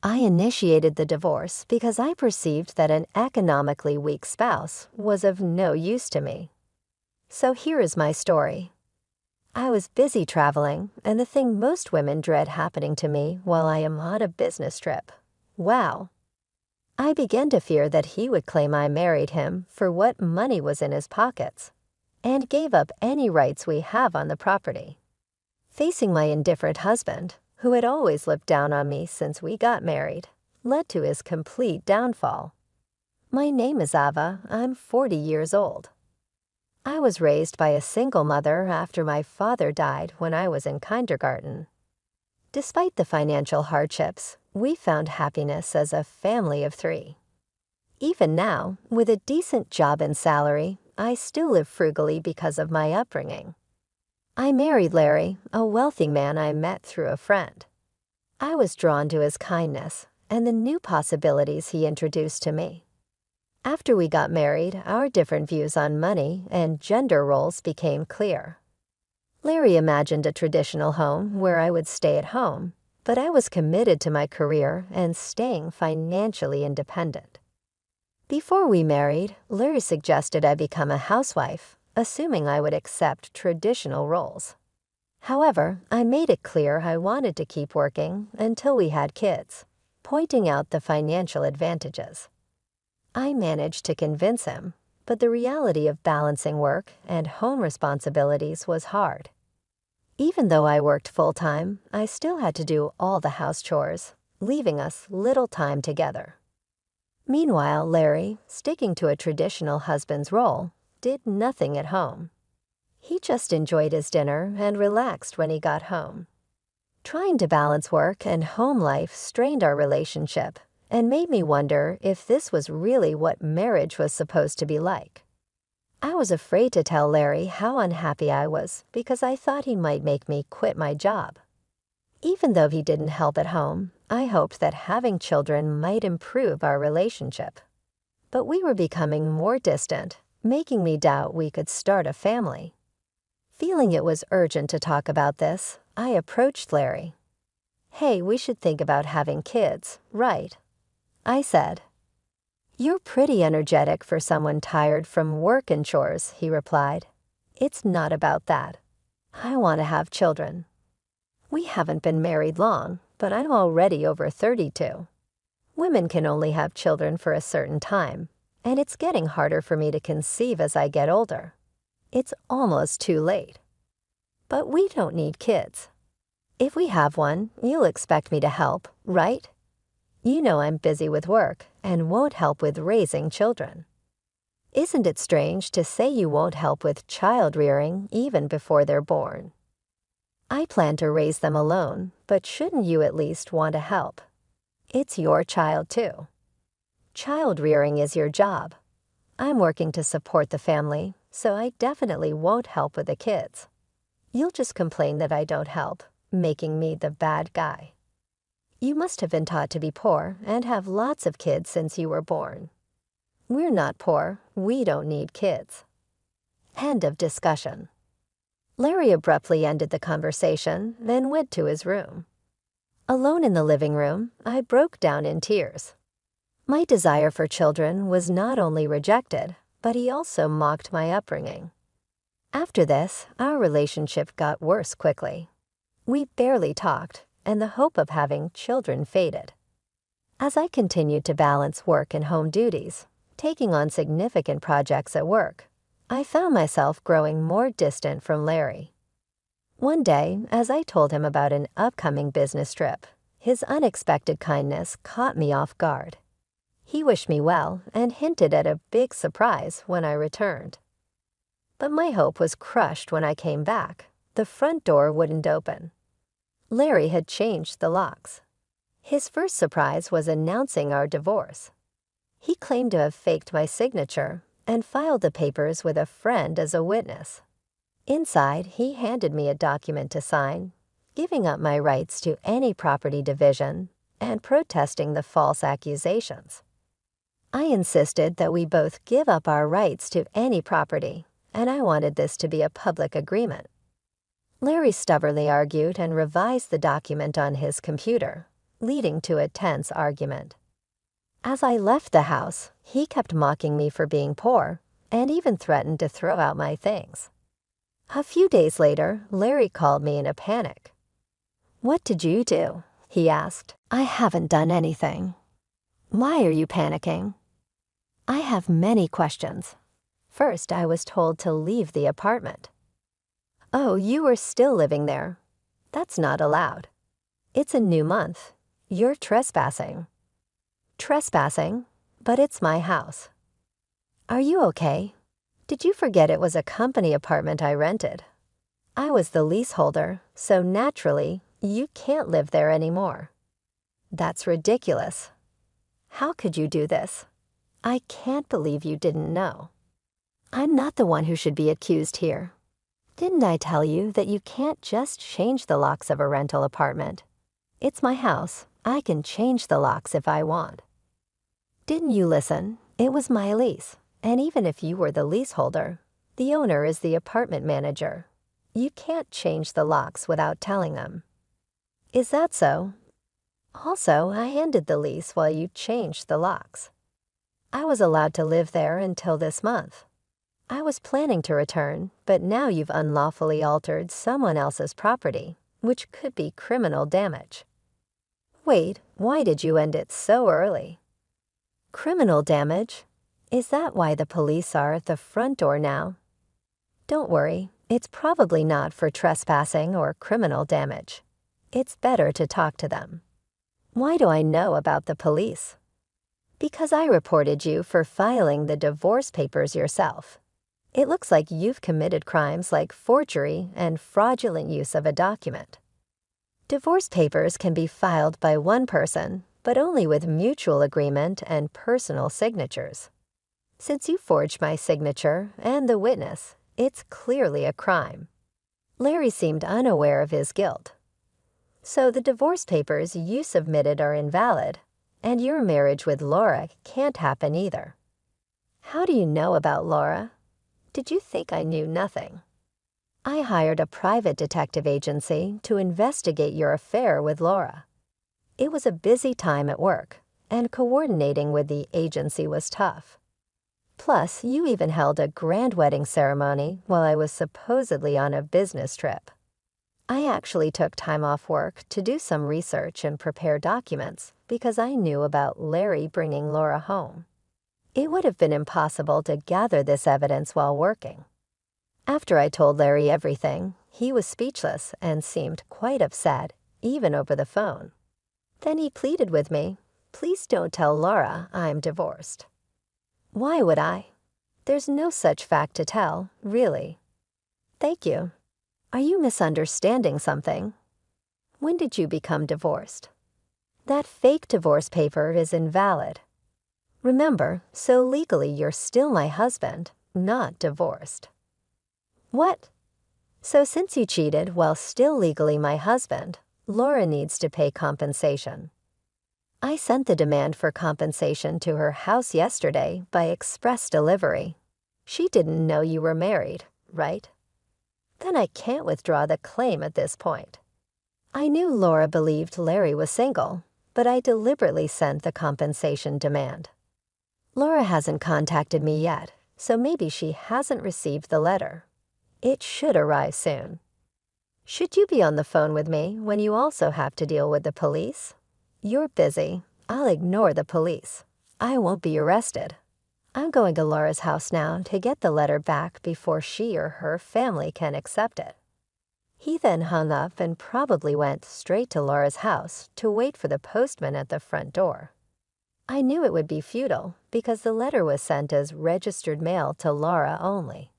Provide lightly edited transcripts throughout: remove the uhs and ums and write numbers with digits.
I initiated the divorce because I perceived that an economically weak spouse was of no use to me. So here is my story. I was busy traveling, and the thing most women dread happening to me while I am on a business trip. Wow. I began to fear that he would claim I married him for what money was in his pockets, and gave up any rights we have on the property. Facing my indifferent husband, who had always looked down on me since we got married, led to his complete downfall. My name is Ava. I'm 40 years old. I was raised by a single mother after my father died when I was in kindergarten. Despite the financial hardships, we found happiness as a family of 3. Even now, with a decent job and salary, I still live frugally because of my upbringing. I married Larry, a wealthy man I met through a friend. I was drawn to his kindness and the new possibilities he introduced to me. After we got married, our different views on money and gender roles became clear. Larry imagined a traditional home where I would stay at home, but I was committed to my career and staying financially independent. Before we married, Larry suggested I become a housewife, assuming I would accept traditional roles. However, I made it clear I wanted to keep working until we had kids, pointing out the financial advantages. I managed to convince him, but the reality of balancing work and home responsibilities was hard. Even though I worked full-time, I still had to do all the house chores, leaving us little time together. Meanwhile, Larry, sticking to a traditional husband's role, did nothing at home. He just enjoyed his dinner and relaxed when he got home. Trying to balance work and home life strained our relationship and made me wonder if this was really what marriage was supposed to be like. I was afraid to tell Larry how unhappy I was because I thought he might make me quit my job. Even though he didn't help at home, I hoped that having children might improve our relationship. But we were becoming more distant, making me doubt we could start a family. Feeling it was urgent to talk about this, I approached Larry. "Hey, we should think about having kids, right?" I said. "You're pretty energetic for someone tired from work and chores," he replied. "It's not about that. I want to have children. We haven't been married long, but I'm already over 32. Women can only have children for a certain time, and it's getting harder for me to conceive as I get older. It's almost too late. But we don't need kids. If we have one, you'll expect me to help, right? You know I'm busy with work and won't help with raising children. Isn't it strange to say you won't help with child rearing even before they're born? I plan to raise them alone, but shouldn't you at least want to help? It's your child too. Child rearing is your job. I'm working to support the family, so I definitely won't help with the kids. You'll just complain that I don't help, making me the bad guy. You must have been taught to be poor and have lots of kids since you were born. We're not poor. We don't need kids." End of discussion. Larry abruptly ended the conversation, then went to his room. Alone in the living room, I broke down in tears. My desire for children was not only rejected, but he also mocked my upbringing. After this, our relationship got worse quickly. We barely talked, and the hope of having children faded. As I continued to balance work and home duties, taking on significant projects at work, I found myself growing more distant from Larry. One day, as I told him about an upcoming business trip, his unexpected kindness caught me off guard. He wished me well and hinted at a big surprise when I returned. But my hope was crushed when I came back. The front door wouldn't open. Larry had changed the locks. His first surprise was announcing our divorce. He claimed to have faked my signature and filed the papers with a friend as a witness. Inside, he handed me a document to sign, giving up my rights to any property division and protesting the false accusations. I insisted that we both give up our rights to any property, and I wanted this to be a public agreement. Larry stubbornly argued and revised the document on his computer, leading to a tense argument. As I left the house, he kept mocking me for being poor and even threatened to throw out my things. A few days later, Larry called me in a panic. "What did you do?" he asked. "I haven't done anything." "Why are you panicking?" "I have many questions. First, I was told to leave the apartment." "Oh, you are still living there. That's not allowed. It's a new month. You're trespassing." "Trespassing? But it's my house." "Are you okay? Did you forget it was a company apartment I rented? I was the leaseholder, so naturally, you can't live there anymore." "That's ridiculous. How could you do this? I can't believe you didn't know." "I'm not the one who should be accused here. Didn't I tell you that you can't just change the locks of a rental apartment? It's my house. I can change the locks if I want." "Didn't you listen? It was my lease, and even if you were the leaseholder, the owner is the apartment manager. You can't change the locks without telling them." "Is that so? Also, I ended the lease while you changed the locks. I was allowed to live there until this month. I was planning to return, but now you've unlawfully altered someone else's property, which could be criminal damage." "Wait, why did you end it so early?" "Criminal damage? Is that why the police are at the front door now?" "Don't worry, it's probably not for trespassing or criminal damage. It's better to talk to them." "Why do I know about the police?" "Because I reported you for filing the divorce papers yourself. It looks like you've committed crimes like forgery and fraudulent use of a document. Divorce papers can be filed by one person, but only with mutual agreement and personal signatures. Since you forged my signature and the witness, it's clearly a crime." Larry seemed unaware of his guilt. "So the divorce papers you submitted are invalid, and your marriage with Laura can't happen either." "How do you know about Laura? Did you think I knew nothing?" "I hired a private detective agency to investigate your affair with Laura. It was a busy time at work, and coordinating with the agency was tough. Plus, you even held a grand wedding ceremony while I was supposedly on a business trip. I actually took time off work to do some research and prepare documents because I knew about Larry bringing Laura home. It would have been impossible to gather this evidence while working." After I told Larry everything, he was speechless and seemed quite upset, even over the phone. Then he pleaded with me, "Please don't tell Laura I'm divorced." "Why would I? There's no such fact to tell, really." "Thank you. Are you misunderstanding something? When did you become divorced? That fake divorce paper is invalid. Remember, so legally you're still my husband, not divorced." "What? So since you cheated while still legally my husband, Laura needs to pay compensation." "I sent the demand for compensation to her house yesterday by express delivery. She didn't know you were married, right? Then I can't withdraw the claim at this point. I knew Laura believed Larry was single, but I deliberately sent the compensation demand. Laura hasn't contacted me yet, so maybe she hasn't received the letter. It should arrive soon. Should you be on the phone with me when you also have to deal with the police? You're busy. I'll ignore the police. I won't be arrested. I'm going to Laura's house now to get the letter back before she or her family can accept it." He then hung up and probably went straight to Laura's house to wait for the postman at the front door. I knew it would be futile because the letter was sent as registered mail to Laura only.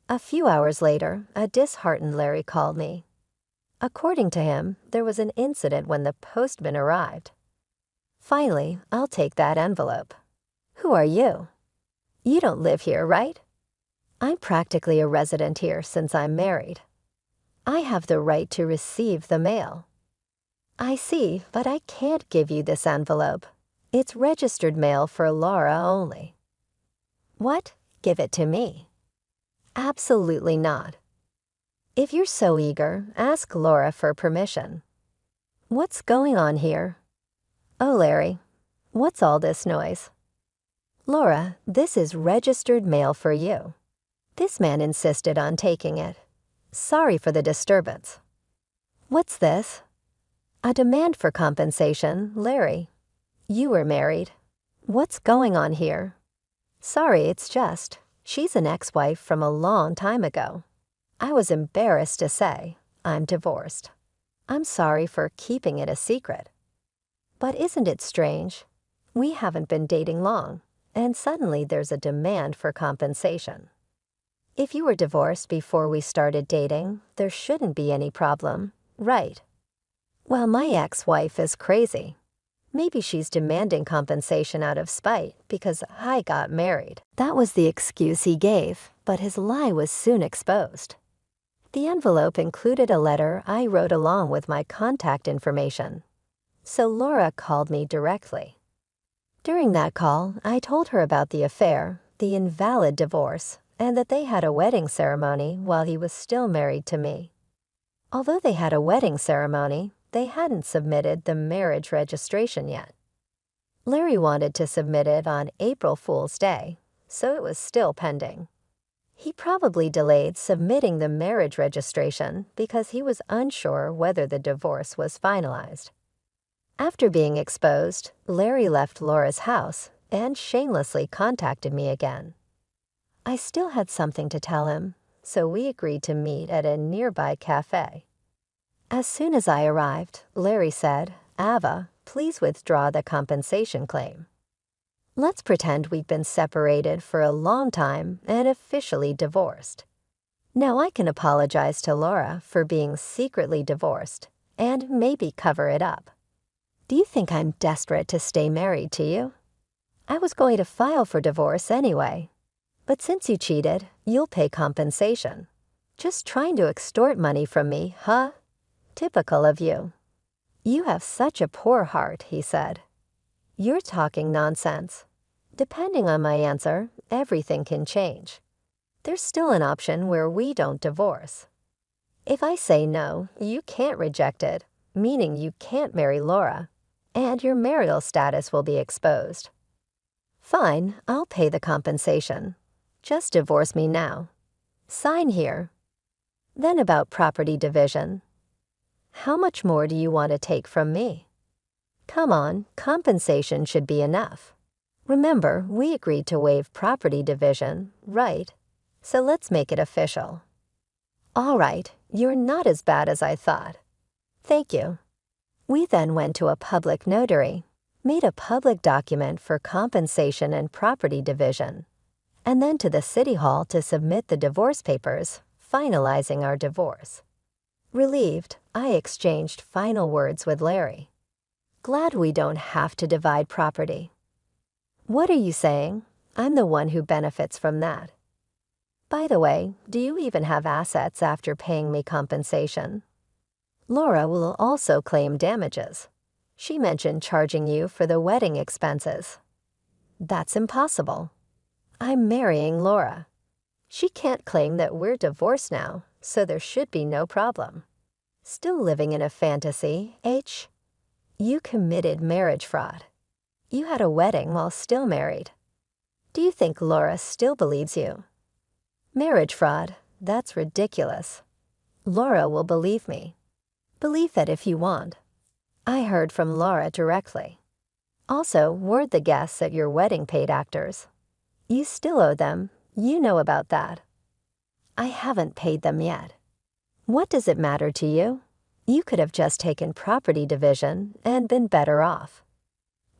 A few hours later, a disheartened Larry called me. According to him, there was an incident when the postman arrived. "Finally, I'll take that envelope." "Who are you?" "You don't live here, right?" "I'm practically a resident here since I'm married. I have the right to receive the mail." "I see, but I can't give you this envelope. It's registered mail for Laura only." "What? Give it to me." "Absolutely not. If you're so eager, ask Laura for permission." What's going on here? Oh, Larry, what's all this noise? Laura, this is registered mail for you. This man insisted on taking it. Sorry for the disturbance. What's this? A demand for compensation, Larry. You were married. What's going on here? Sorry, it's just, she's an ex-wife from a long time ago. I was embarrassed to say, I'm divorced. I'm sorry for keeping it a secret. But isn't it strange? We haven't been dating long, and suddenly there's a demand for compensation. If you were divorced before we started dating, there shouldn't be any problem, right? Well, my ex-wife is crazy. Maybe she's demanding compensation out of spite because I got married. That was the excuse he gave, but his lie was soon exposed. The envelope included a letter I wrote along with my contact information. So Laura called me directly. During that call, I told her about the affair, the invalid divorce, and that they had a wedding ceremony while he was still married to me. Although they had a wedding ceremony, they hadn't submitted the marriage registration yet. Larry wanted to submit it on April Fool's Day, so it was still pending. He probably delayed submitting the marriage registration because he was unsure whether the divorce was finalized. After being exposed, Larry left Laura's house and shamelessly contacted me again. I still had something to tell him, so we agreed to meet at a nearby cafe. As soon as I arrived, Larry said, Ava, please withdraw the compensation claim. Let's pretend we've been separated for a long time and officially divorced. Now I can apologize to Laura for being secretly divorced and maybe cover it up. Do you think I'm desperate to stay married to you? I was going to file for divorce anyway. But since you cheated, you'll pay compensation. Just trying to extort money from me, huh? Typical of you. You have such a poor heart, he said. You're talking nonsense. Depending on my answer, everything can change. There's still an option where we don't divorce. If I say no, you can't reject it, meaning you can't marry Laura, and your marital status will be exposed. Fine, I'll pay the compensation. Just divorce me now. Sign here. Then about property division. How much more do you want to take from me? Come on, compensation should be enough. Remember, we agreed to waive property division, right? So let's make it official. All right, you're not as bad as I thought. Thank you. We then went to a public notary, made a public document for compensation and property division, and then to the city hall to submit the divorce papers, finalizing our divorce. Relieved, I exchanged final words with Larry. Glad we don't have to divide property. What are you saying? I'm the one who benefits from that. By the way, do you even have assets after paying me compensation? Laura will also claim damages. She mentioned charging you for the wedding expenses. That's impossible. I'm marrying Laura. She can't claim that we're divorced now, so there should be no problem. Still living in a fantasy, H? You committed marriage fraud. You had a wedding while still married. Do you think Laura still believes you? Marriage fraud, that's ridiculous. Laura will believe me. Believe that if you want. I heard from Laura directly. Also, word the guests at your wedding paid actors. You still owe them. You know about that. I haven't paid them yet. What does it matter to you? You could have just taken property division and been better off.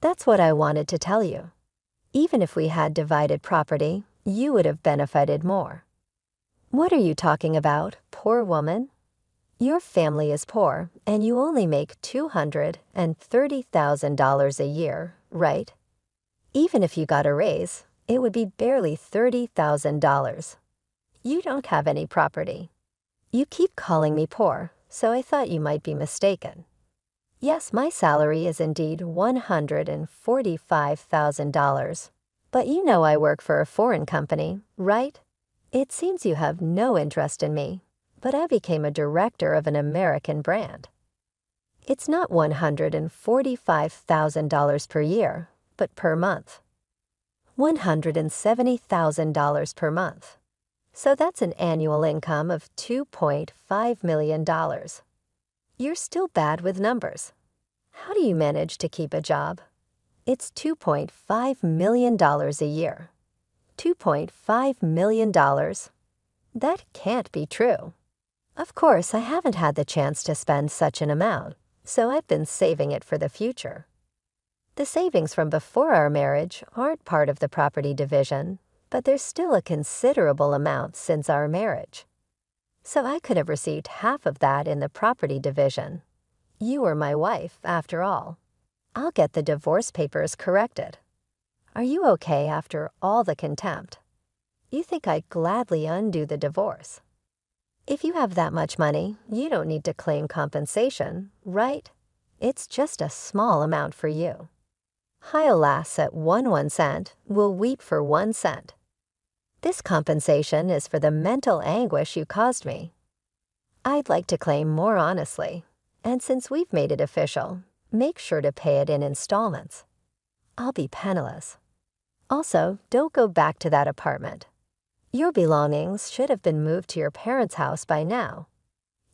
That's what I wanted to tell you. Even if we had divided property, you would have benefited more. What are you talking about, poor woman? Your family is poor, and you only make $230,000 a year, right? Even if you got a raise, it would be barely $30,000. You don't have any property. You keep calling me poor, so I thought you might be mistaken. Yes, my salary is indeed $145,000, but you know I work for a foreign company, right? It seems you have no interest in me, but I became a director of an American brand. It's not $145,000 per year, but per month. $170,000 per month. So that's an annual income of $2.5 million. You're still bad with numbers. How do you manage to keep a job? It's $2.5 million a year. $2.5 million? That can't be true. Of course, I haven't had the chance to spend such an amount, so I've been saving it for the future. The savings from before our marriage aren't part of the property division, but there's still a considerable amount since our marriage. So I could have received half of that in the property division. You are my wife, after all. I'll get the divorce papers corrected. Are you okay after all the contempt? You think I'd gladly undo the divorce? If you have that much money, you don't need to claim compensation, right? It's just a small amount for you. I'll laugh at 1 cent, will weep for 1 cent. This compensation is for the mental anguish you caused me. I'd like to claim more honestly, and since we've made it official, make sure to pay it in installments. I'll be penniless. Also, don't go back to that apartment. Your belongings should have been moved to your parents' house by now.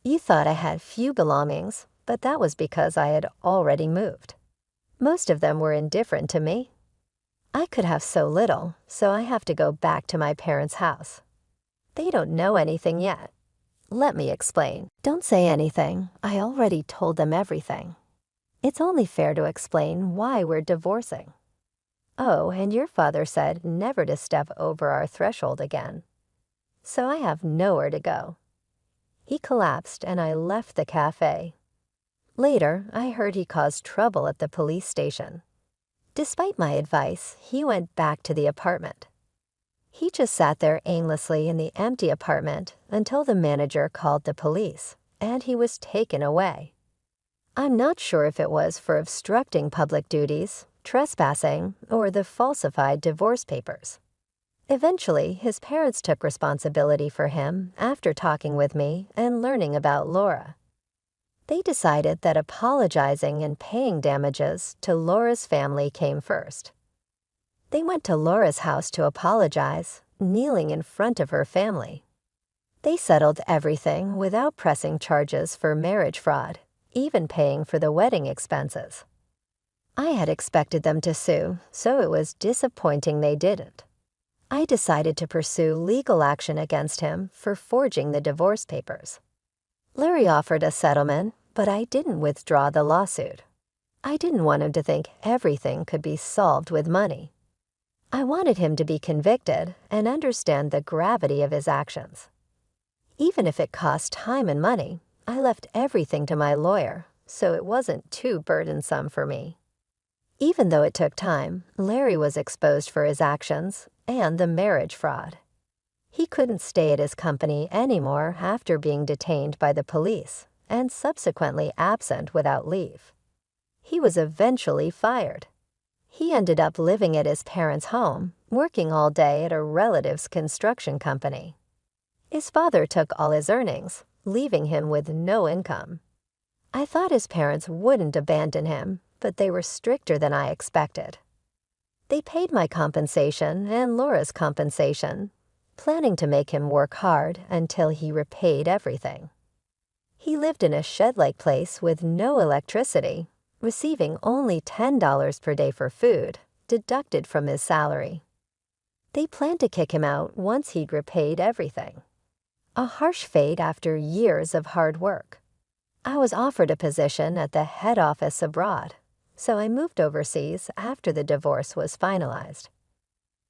You thought I had few belongings, but that was because I had already moved. Most of them were indifferent to me. I could have so little, so I have to go back to my parents' house. They don't know anything yet. Let me explain. Don't say anything. I already told them everything. It's only fair to explain why we're divorcing. Oh, and your father said never to step over our threshold again. So I have nowhere to go. He collapsed and I left the cafe. Later, I heard he caused trouble at the police station. Despite my advice, he went back to the apartment. He just sat there aimlessly in the empty apartment until the manager called the police, and he was taken away. I'm not sure if it was for obstructing public duties, trespassing, or the falsified divorce papers. Eventually, his parents took responsibility for him after talking with me and learning about Laura. They decided that apologizing and paying damages to Laura's family came first. They went to Laura's house to apologize, kneeling in front of her family. They settled everything without pressing charges for marriage fraud, even paying for the wedding expenses. I had expected them to sue, so it was disappointing they didn't. I decided to pursue legal action against him for forging the divorce papers. Larry offered a settlement, but I didn't withdraw the lawsuit. I didn't want him to think everything could be solved with money. I wanted him to be convicted and understand the gravity of his actions. Even if it cost time and money, I left everything to my lawyer, so it wasn't too burdensome for me. Even though it took time, Larry was exposed for his actions and the marriage fraud. He couldn't stay at his company anymore after being detained by the police and subsequently absent without leave. He was eventually fired. He ended up living at his parents' home, working all day at a relative's construction company. His father took all his earnings, leaving him with no income. I thought his parents wouldn't abandon him, but they were stricter than I expected. They paid my compensation and Laura's compensation, planning to make him work hard until he repaid everything. He lived in a shed-like place with no electricity, receiving only $10 per day for food, deducted from his salary. They planned to kick him out once he'd repaid everything. A harsh fate after years of hard work. I was offered a position at the head office abroad, so I moved overseas after the divorce was finalized.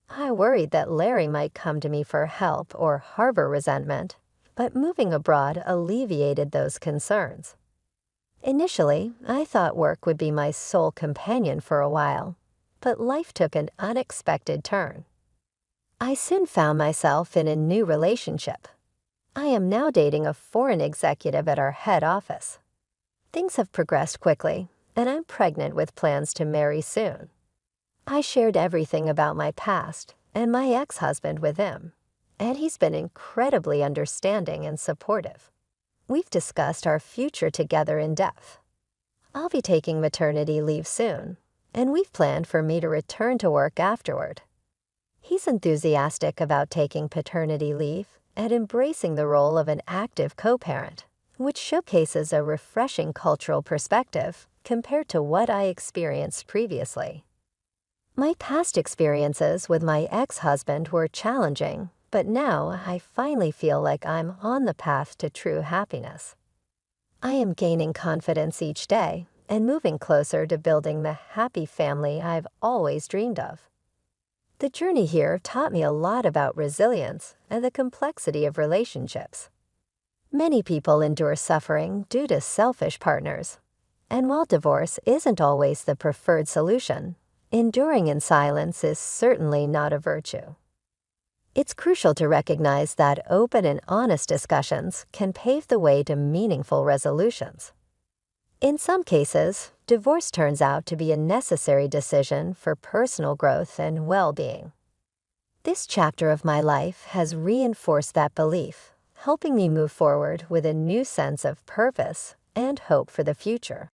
I worried that Larry might come to me for help or harbor resentment, but moving abroad alleviated those concerns. Initially, I thought work would be my sole companion for a while, but life took an unexpected turn. I soon found myself in a new relationship. I am now dating a foreign executive at our head office. Things have progressed quickly, and I'm pregnant with plans to marry soon. I shared everything about my past and my ex-husband with him, and he's been incredibly understanding and supportive. We've discussed our future together in depth. I'll be taking maternity leave soon, and we've planned for me to return to work afterward. He's enthusiastic about taking paternity leave and embracing the role of an active co-parent, which showcases a refreshing cultural perspective compared to what I experienced previously. My past experiences with my ex-husband were challenging, but now I finally feel like I'm on the path to true happiness. I am gaining confidence each day and moving closer to building the happy family I've always dreamed of. The journey here taught me a lot about resilience and the complexity of relationships. Many people endure suffering due to selfish partners, and while divorce isn't always the preferred solution, enduring in silence is certainly not a virtue. It's crucial to recognize that open and honest discussions can pave the way to meaningful resolutions. In some cases, divorce turns out to be a necessary decision for personal growth and well-being. This chapter of my life has reinforced that belief, helping me move forward with a new sense of purpose and hope for the future.